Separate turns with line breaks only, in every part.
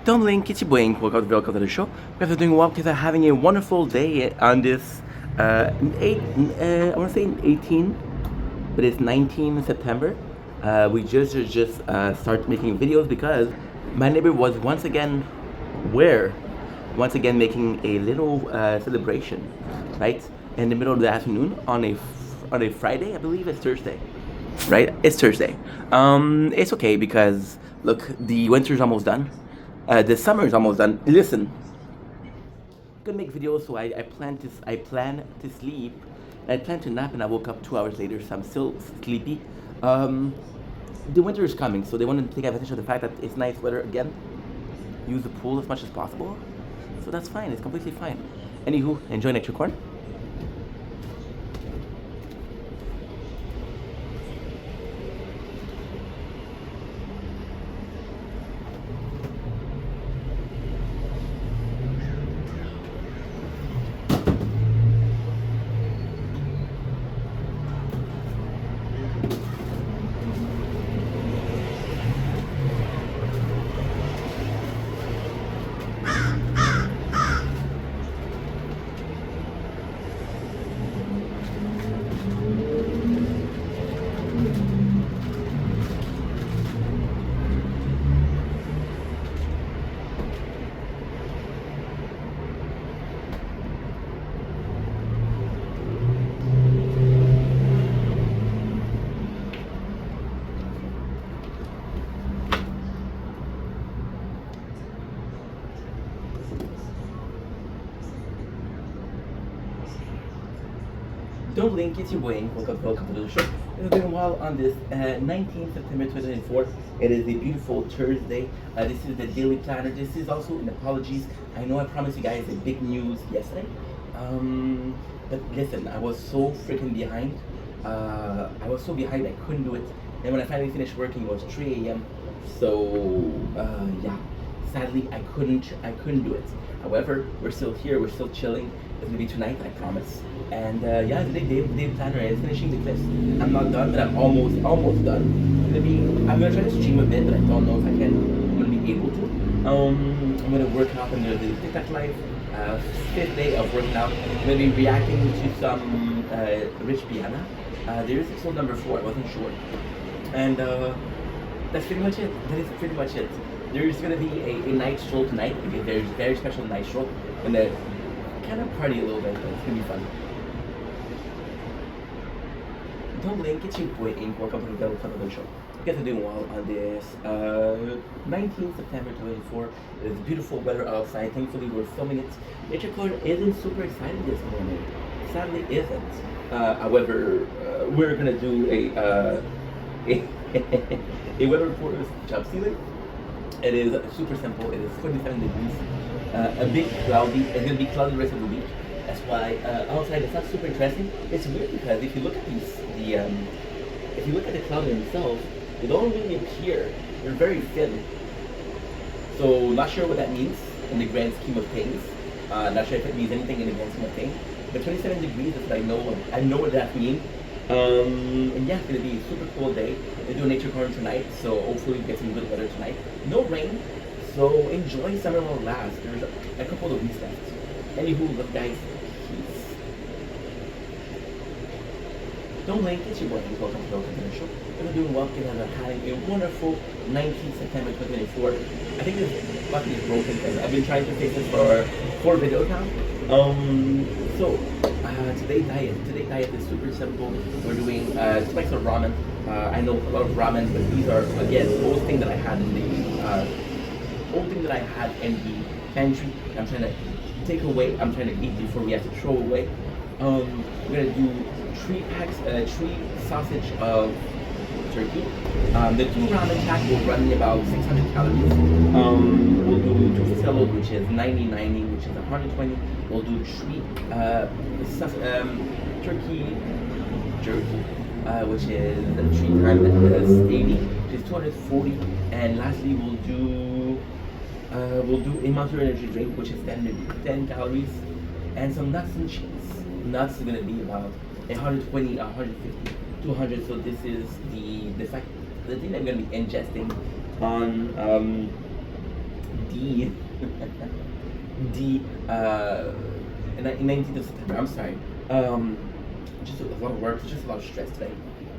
Don't blink, it's your boy, welcome to the show. Guys are doing well because I'm having a wonderful day on this, 8, I want to say 18, but it's 19 September. We just start making videos because my neighbor was where? Once again making a little celebration, right? In the middle of the afternoon on a Friday, I believe it's Thursday, right? It's Thursday. It's okay because look, the winter's almost done. The summer is almost done. Listen, I'm gonna make videos, so I plan to sleep. I plan to nap, and I woke up 2 hours later, so I'm still sleepy. Um, the winter is coming, so they want to take advantage of the fact that it's nice weather again. Use the pool as much as possible, so that's fine. It's completely fine. Anywho, enjoy nature corn. Don't blink, it's your boy. Welcome to the show. It's been a while on this 19th September 2024. It is a beautiful Thursday. This is the daily planner. This is also an apologies. I know I promised you guys a big news yesterday. But listen, I was so freaking behind. I was so behind I couldn't do it. And when I finally finished working, it was 3 a.m. So yeah, sadly I couldn't do it. However, we're still here. We're still chilling. It's gonna be tonight, I promise. And yeah, the day planner is finishing the clips. I'm not done, but I'm almost done. I'm gonna try to stream a bit, but I don't know if I can. I'm gonna be able to. I'm gonna work out in the TikTok live. 5th day of working out. I'm gonna be reacting to some Rich Piana. There is episode number 4. I wasn't sure. And that's pretty much it. That is pretty much it. There's gonna be a night stroll tonight. There's a very special night stroll. And then kind of party a little bit, but it's gonna be fun. Don't blink, it's your boy Ink. Welcome to the Devil Club of the Show. You guys are doing well on this 19th September 2024. It is beautiful weather outside. Thankfully, we're filming it. Nature Corn isn't super excited this morning. Sadly, isn't. However, we're gonna do a weather report with job ceiling. It is super simple. It is 27 degrees. A bit cloudy. It's gonna be cloudy the rest of the week. That's why outside it's not super interesting. It's weird because if you look at if you look at the clouds themselves, they don't really appear. They're very thin. So not sure what that means in the grand scheme of things. Not sure if it means anything in the grand scheme of things. But 27 degrees is what I know. I know what that means. And yeah, it's gonna be a super cool day. They do a nature corner tonight, so hopefully we get some good weather tonight. No rain, so enjoy summer while it lasts. There's a couple of weeks left. Anywho, look guys, peace. Don't blink, it's your boy, welcome to the show. We're doing well because I'm having a wonderful 19th September 2024. I think this button is broken because I've been trying to fix this for 4 videos now. Today's diet is super simple. We're doing 2 packs of ramen. I know a lot of ramen, but these are again old thing that I had in the pantry. I'm trying to take away. I'm trying to eat before we have to throw away. We're gonna do 3 packs, 3 sausage of turkey. The 2 ramen pack will run me about 600 calories. We'll do 2 ficellos, which is 90, which is 120. We'll do 3 turkey jerky, which is 3 times 80, which is 240. And lastly, we'll do a Monster Energy drink, which is 10 calories, and some nuts and cheese. Nuts are gonna be about 120, 150, 200. So this is the thing I'm gonna be ingesting on the the 19th of September. I'm sorry. Just a lot of work. Just a lot of stress today.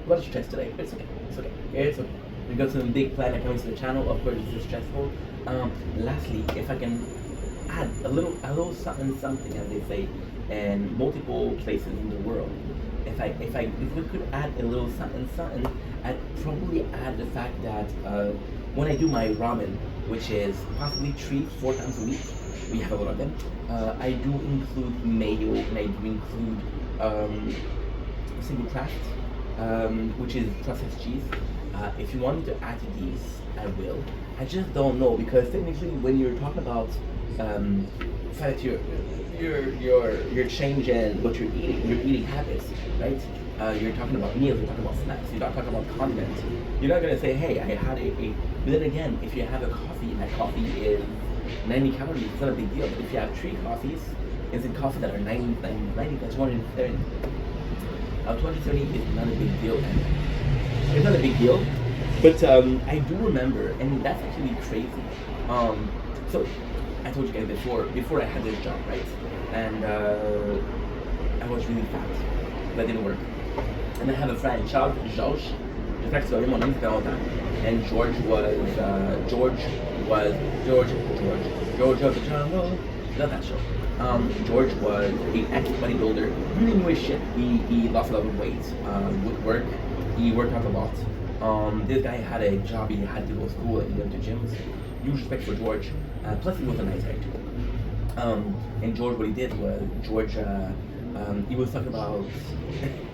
A lot of stress today. But it's okay. It's okay. It's okay. We got some big plan coming to the channel. Of course, this is stressful. Lastly, if I can add a little something, something, as they say, in multiple places in the world. If we could add a little something, something, I'd probably add the fact that when I do my ramen, which is possibly 3-4 times a week, we have a lot of them. I do include mayo, and I do include single craft, which is processed cheese. If you want me to add to these, I will. I just don't know, because technically, when you're talking about fact you're changing what you're eating, your eating habits, right? You're talking about meals, you're talking about snacks, you're not talking about condiments. You're not gonna say, hey, I had a. But then again, if you have a coffee and that coffee is 90 calories, it's not a big deal. But if you have 3 coffees, instant coffee that are 90, that's 230. 230 is not a big deal, and it's not a big deal. But I do remember, and that's actually crazy. So I told you guys before I had this job, right? And I was really fat. That didn't work. And I have a friend, George, j'espère que tu vas bien, mon nom, ça fait longtemps. And George of the Jungle. Not that show. George was an ex-bodybuilder, really knew his shit. He lost a lot of weight with work. He worked out a lot. This guy had a job, he had to go to school, and he went to gyms. Huge respect for George. Plus, he was a nice guy too. And George, what he did was, he was talking about,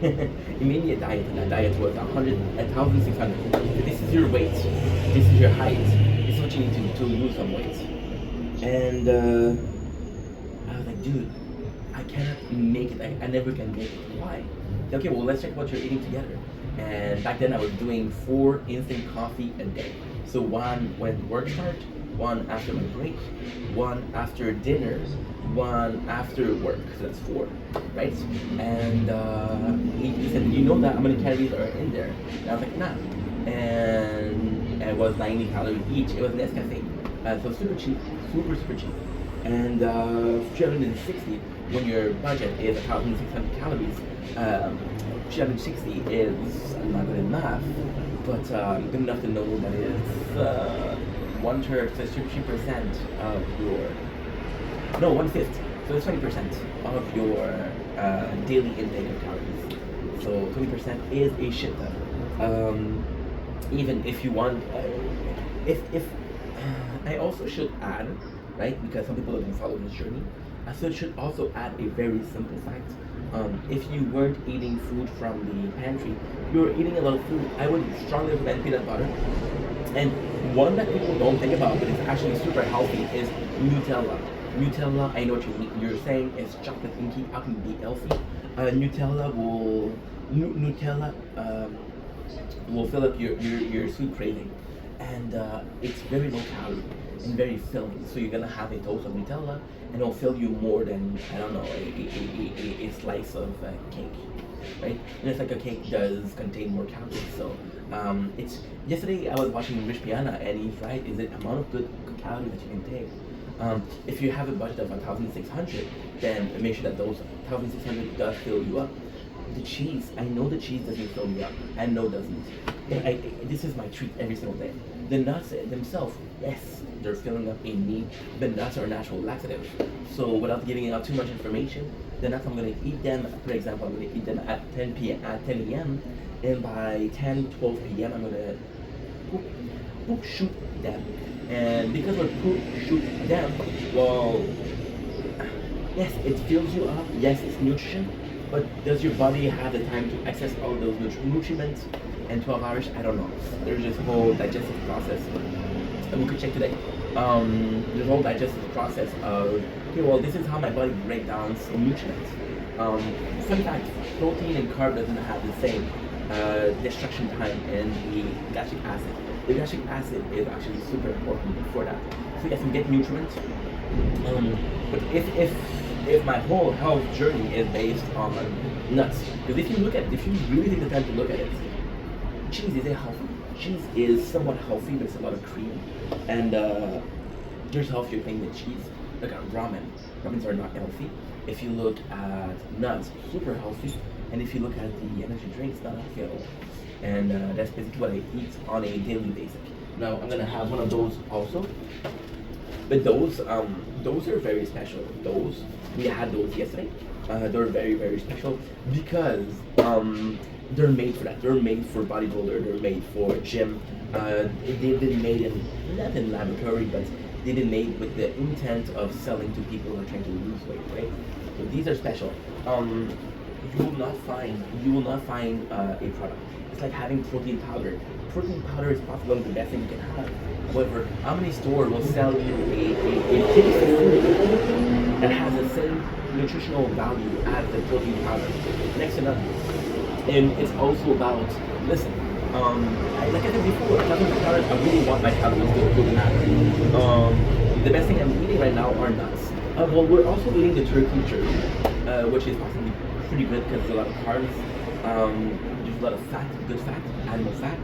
he made me a diet, and that diet was 1,600. This is your weight, this is your height, this is what you need to lose some weight. And I was like, dude, I cannot make it, I never can make it. Why? Okay, well, let's check what you're eating together. And back then I was doing 4 instant coffee a day. So one when work started, one after my break, one after dinner, one after work. So that's 4, right? And he said, you know that how many calories are in there? And I was like, nah. And it was 90 calories each. It was Nescafe. So super cheap, super cheap. And 360 when your budget is 1,600 calories. 360 is, I'm not good at math, but good enough to know that it's 1/3, so it's 50% of your, no, 1/5, so it's 20% of your daily intake of calories. So 20% is a shit ton. Even if you want, if I also should add, right, because some people don't follow this journey, I should also add a very simple fact. If you weren't eating food from the pantry, you were eating a lot of food, I would strongly recommend peanut butter. And one that people don't think about, but it's actually super healthy, is Nutella. Nutella, I know what you're saying, is chocolate inky. How can it be healthy? Nutella will fill up your sweet craving, and it's very low calorie and very filling. So you're gonna have a toast of Nutella, and it'll fill you more than, I don't know, a slice of cake, right? And it's like a cake does contain more calories. So it's, yesterday I was watching Rich Piana, and he's right, is the amount of good calories that you can take. If you have a budget of 1,600, then make sure that those 1,600 does fill you up. The cheese, I know the cheese doesn't fill me up. I know it doesn't. This is my treat every single day. The nuts themselves, yes, they're filling up a need. The nuts are natural laxatives. So without giving out too much information, the nuts, I'm going to eat them, for example, I'm going to eat them at 10 a.m. And by 10, 12 p.m., I'm going to poop shoot them. And because we poop shoot them, well, yes, it fills you up. Yes, it's nutrition. But does your body have the time to access all of those nutrients in 12 hours? I don't know. There's this whole digestive process, and we could check today. This whole digestive process of, okay, well, this is how my body breaks down some nutrients. Fun fact, protein and carb doesn't have the same destruction time in the gastric acid. The gastric acid is actually super important for that. So yes, we get nutrients. But if my whole health journey is based on nuts, because if you really take the time to look at it, cheese is healthy. Cheese is somewhat healthy, but it's a lot of cream, and There's healthier things than cheese. Look at ramen. Ramens are not healthy. If you look at nuts, super healthy. And if you look at the energy drinks, not healthy at all. And that's basically what I eat on a daily basis. Now I'm gonna have one of those also. But those are very special. Those we had those yesterday. They're very very special because they're made for that. They're made for bodybuilder. They're made for gym. They've been made in not in laboratory, but they've been made with the intent of selling to people who are trying to lose weight, right? So these are special. You will not find a product. It's like having protein powder. Protein powder is possibly the best thing you can have. However, how many stores will sell you a fixed food that has the same nutritional value as the protein powder? Next to nothing. And it's also about, listen, like I said before, I really want my calories to matter. The best thing I'm eating right now are nuts. Well, we're also eating the turkey jerky, which is possibly pretty good because there's a lot of carbs. There's a lot of fat, good fat, animal fat.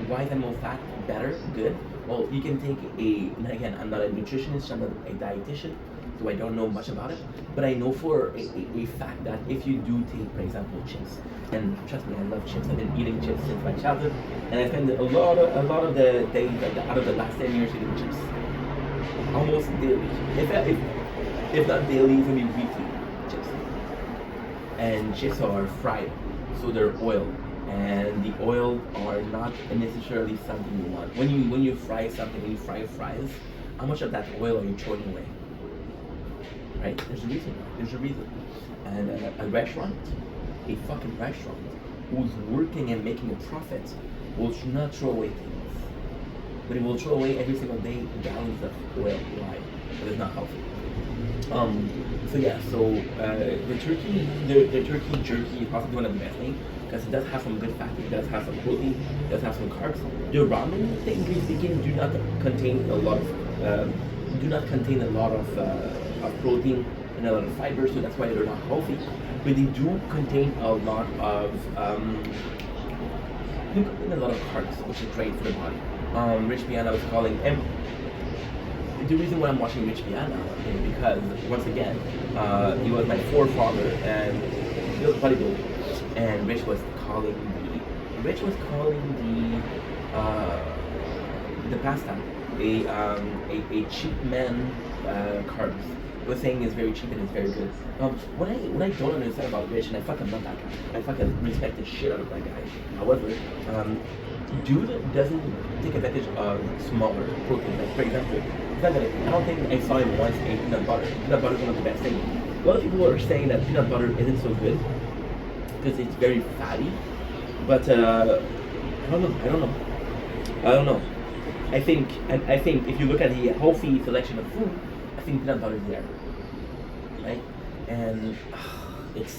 Why is animal fat better, good? Well, you can take and again, I'm not a nutritionist, I'm not a dietitian, so I don't know much about it, but I know for a fact that if you do take, for example, chips, and trust me, I love chips. I've been eating chips since my childhood, and I spend a lot of the days, like out of the last 10 years, eating chips, almost daily. If not daily, it's gonna be weekly chips. And chips are fried, so they're oil. And the oil are not necessarily something you want. When you fry something, when you fry fries, how much of that oil are you throwing away? Right? There's a reason. There's a reason. And a restaurant, a fucking restaurant, who's working and making a profit, will not throw away things, but it will throw away every single day gallons of oil. Why? Because it's not healthy. So yeah, the turkey jerky is possibly one of the best things because it does have some good fat, it does have some protein, it does have some carbs. The ramen, technically speaking, do not contain a lot of protein and a lot of fiber, so that's why they're not healthy. But they do contain a lot of carbs, which is great for the body. Rich Piana was calling the reason why I'm watching Rich Piana is because once again, he was my forefather and he was a bodybuilder, and Rich was calling the pasta a cheap man carbs. He was saying it's very cheap and it's very good. What I don't understand about Rich, and I fucking love that guy, I fucking respect the shit out of that guy. However, dude doesn't take advantage of smaller protein. Like for example, I don't think I saw him once eat peanut butter. Peanut butter is one of the best things. A lot of people are saying that peanut butter isn't so good because it's very fatty. But I don't know. I think if you look at the healthy selection of food, I think peanut butter is there, right? And it's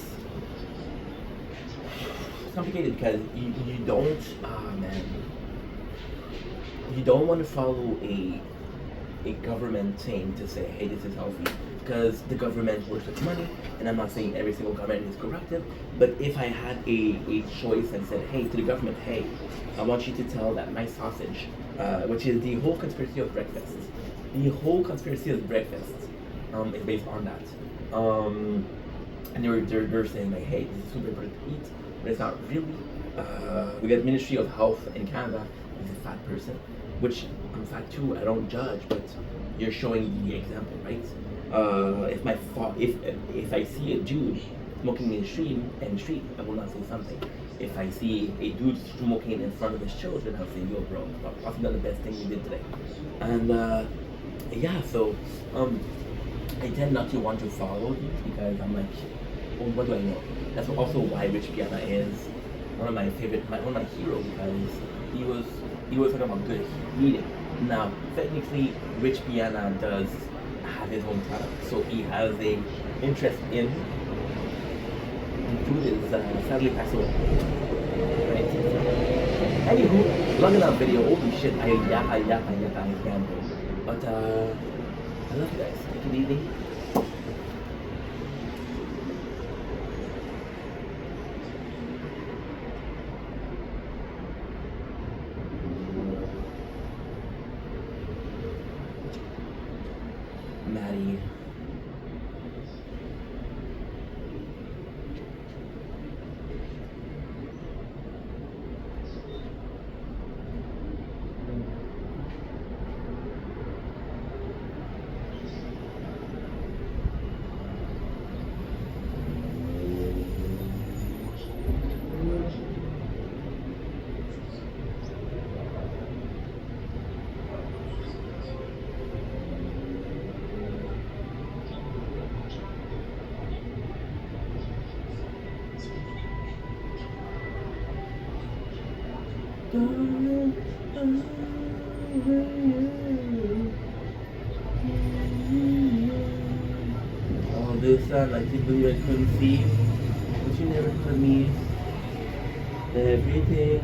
complicated because you don't, you don't want to follow a government thing to say, hey, this is healthy, because the government works with money, and I'm not saying every single government is corrupted, but if I had a choice and said, hey, to the government, hey, I want you to tell that my sausage, which is the whole conspiracy of breakfast, is based on that. And they're saying like, hey, this is super important to eat, but it's not really. We got Ministry of Health in Canada, is a fat person, which I'm fat too, I don't judge, but you're showing the example, right? If I see a dude smoking in the street, I will not say something. If I see a dude smoking in front of his children, I'll say, yo bro, probably not the best thing you did today. And yeah, so I tend not to want to follow these because I'm like, well, what do I know? That's also why Rich Piana is one of my heroes, because he was talking about good eating. Now, technically, Rich Piana does have his own product, so he has a interest in. The dude is sadly passed away. Right? Anywho, long enough video. Holy shit, I ramble. But I love you guys. Take it easy. Maddie. All this sound like you believe I couldn't see, but you never put me. Everything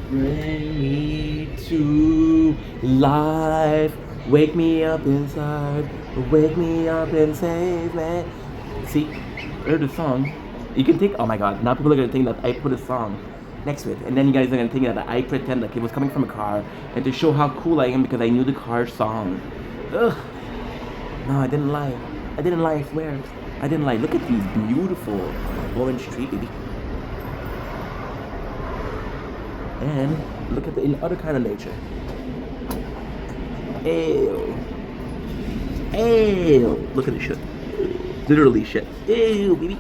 bring me to life. Wake me up inside. Wake me up and save me. See, heard the song. You can think, oh my god, now people are gonna think that I put a song next to it. And then you guys are gonna think that I pretend like it was coming from a car and to show how cool I am because I knew the car song. Ugh. No, I didn't lie. I didn't lie, I swear. I didn't lie. Look at these beautiful orange tree, baby. And look at the other kind of nature. Ew. Ew. Look at this shit. Literally shit. Ew, baby.